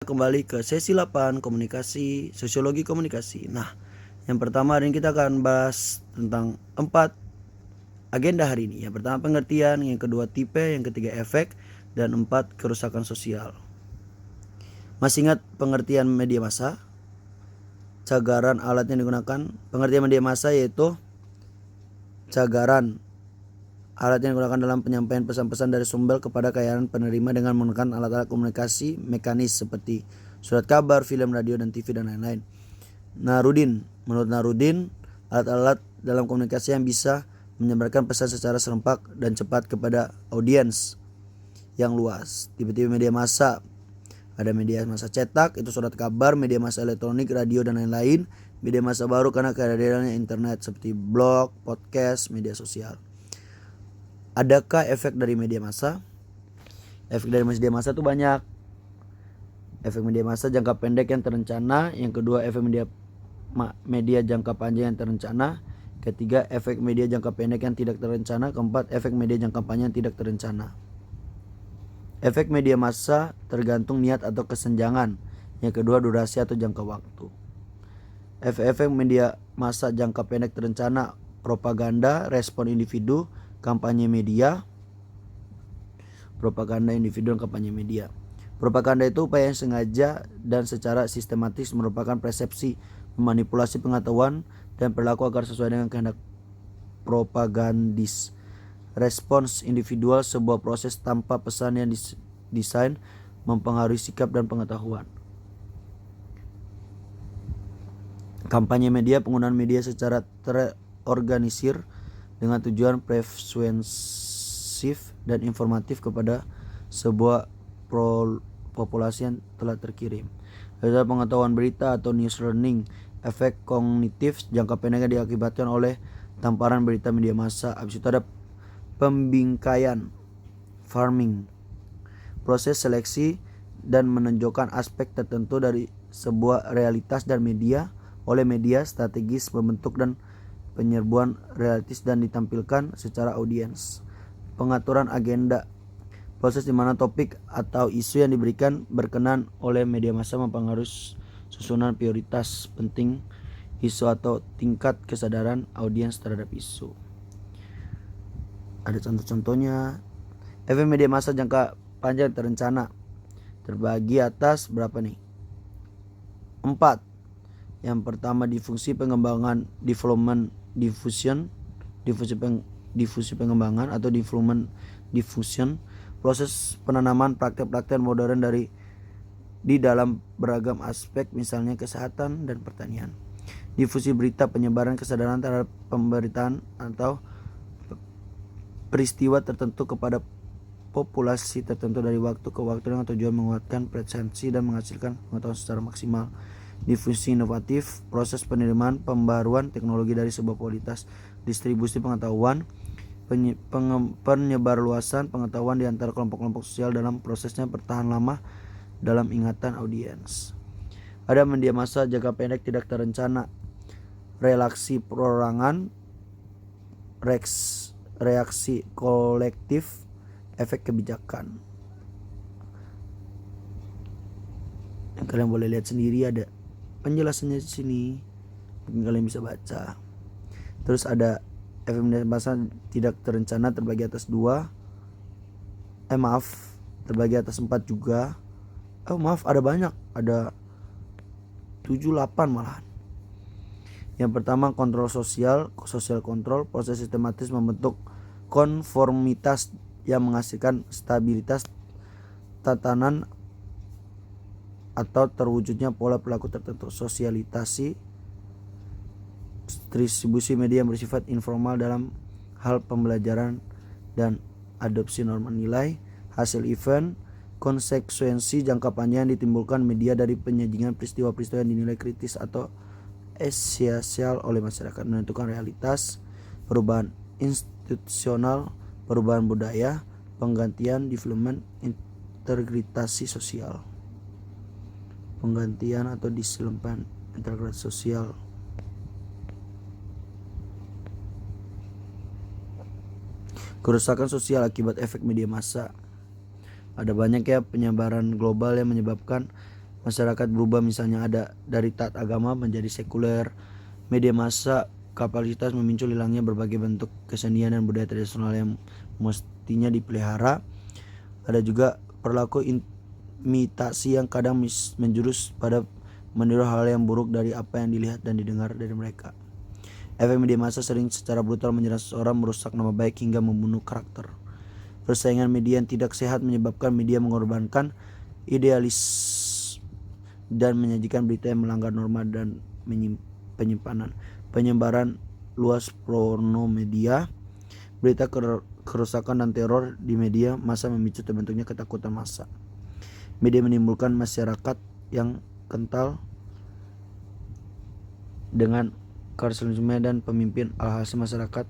kembali ke sesi 8 komunikasi, sosiologi komunikasi. Nah, yang pertama hari ini kita akan bahas tentang 4 agenda hari ini. Yang pertama pengertian, yang kedua tipe, yang ketiga efek, dan 4 kerusakan sosial. Masih ingat pengertian media massa? Cagaran alat yang digunakan. Pengertian media massa yaitu cagaran alat yang digunakan dalam penyampaian pesan-pesan dari sumber kepada kayaan penerima dengan menggunakan alat-alat komunikasi mekanis seperti surat kabar, film, radio, dan TV, dan lain-lain. Menurut Narudin, alat-alat dalam komunikasi yang bisa menyebarkan pesan secara serempak dan cepat kepada audiens yang luas. Tipe-tipe media massa. Ada media massa cetak, itu surat kabar, media massa elektronik, radio, dan lain-lain. Media massa baru karena kehadirannya internet seperti blog, podcast, media sosial. Adakah efek dari media massa? Efek dari media massa itu banyak. Efek media massa jangka pendek yang terencana. Yang kedua, efek media jangka panjang yang terencana. Ketiga, efek media jangka pendek yang tidak terencana. Keempat, efek media jangka panjang yang tidak terencana. Efek media massa tergantung niat atau kesenjangan. Yang kedua, durasi atau jangka waktu. Efek media massa jangka pendek terencana: propaganda, respon individu, kampanye media. Propaganda individu dan kampanye media. Propaganda itu upaya yang sengaja dan secara sistematis merupakan persepsi, memanipulasi pengetahuan dan perilaku agar sesuai dengan kehendak propagandis. Respons individual, sebuah proses tanpa pesan yang didesain mempengaruhi sikap dan pengetahuan. Kampanye media, penggunaan media secara terorganisir dengan tujuan persuasif dan informatif kepada sebuah populasi yang telah terkirim. Ada pengetahuan berita atau news learning. Efek kognitif jangka pendek yang diakibatkan oleh tamparan berita media massa. Habis itu ada pembingkaian, farming, proses seleksi dan menunjukkan aspek tertentu dari sebuah realitas dan media oleh media, strategis membentuk dan penyerbuan realitis dan ditampilkan secara audiens. Pengaturan agenda, proses di mana topik atau isu yang diberikan berkenan oleh media massa mempengaruhi susunan prioritas penting isu atau tingkat kesadaran audiens terhadap isu. Ada contoh-contohnya. Efek media massa jangka panjang terencana terbagi atas berapa nih? 4. Yang pertama difusi pengembangan, diffusion, difusi pengembangan atau diffusion, proses penanaman praktek-praktek modern di dalam beragam aspek, misalnya kesehatan dan pertanian. Difusi berita, penyebaran kesadaran terhadap pemberitaan atau peristiwa tertentu kepada populasi tertentu dari waktu ke waktu dengan tujuan menguatkan persepsi dan menghasilkan pengetahuan secara maksimal. Difusi inovatif, proses penerimaan pembaruan teknologi dari sebuah kualitas. Distribusi pengetahuan, penyebarluasan pengetahuan di antara kelompok-kelompok sosial dalam prosesnya bertahan lama dalam ingatan audiens. Ada media massa jangka pendek tidak terencana. Reaksi perorangan, reaksi kolektif, efek kebijakan. Yang kalian boleh lihat sendiri, ada penjelasannya di sini, mungkin kalian bisa baca. Terus ada efek media massa tidak terencana terbagi atas 2. Terbagi atas 4 juga. Ada banyak, ada 7-8 malahan. Yang pertama kontrol social kontrol, proses sistematis membentuk konformitas yang menghasilkan stabilitas tatanan atau terwujudnya pola perilaku tertentu. Sosialisasi, distribusi media yang bersifat informal dalam hal pembelajaran dan adopsi norma nilai. Hasil event, konsekuensi jangka panjang yang ditimbulkan media dari penyajian peristiwa-peristiwa yang dinilai kritis atau esensial oleh masyarakat. Menentukan realitas, perubahan institusional, perubahan budaya, penggantian, development, integrasi sosial. Penggantian atau development, integrasi sosial. Kerusakan sosial akibat efek media massa. Ada banyak ya penyebaran global yang menyebabkan masyarakat berubah, misalnya ada dari taat agama menjadi sekuler. Media massa kapasitas memicu hilangnya berbagai bentuk kesenian dan budaya tradisional yang mestinya dipelihara. Ada juga perilaku imitasi yang kadang menjurus pada meniru hal yang buruk dari apa yang dilihat dan didengar dari mereka. Efek media massa sering secara brutal menyerang seseorang, merusak nama baik hingga membunuh karakter. Persaingan media yang tidak sehat menyebabkan media mengorbankan idealis dan menyajikan berita yang melanggar norma dan penyimpanan. Penyebaran luas porno media, berita kerusakan dan teror di media massa memicu terbentuknya ketakutan massa. Media menimbulkan masyarakat yang kental dengan karisma dan pemimpin, alhasil masyarakat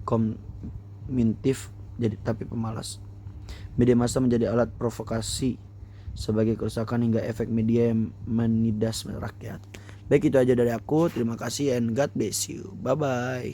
kognitif jadi tapi pemalas. Media massa menjadi alat provokasi sebagai kerusakan hingga efek media yang menindas rakyat. Baik, itu aja dari aku. Terima kasih and God bless you. Bye bye.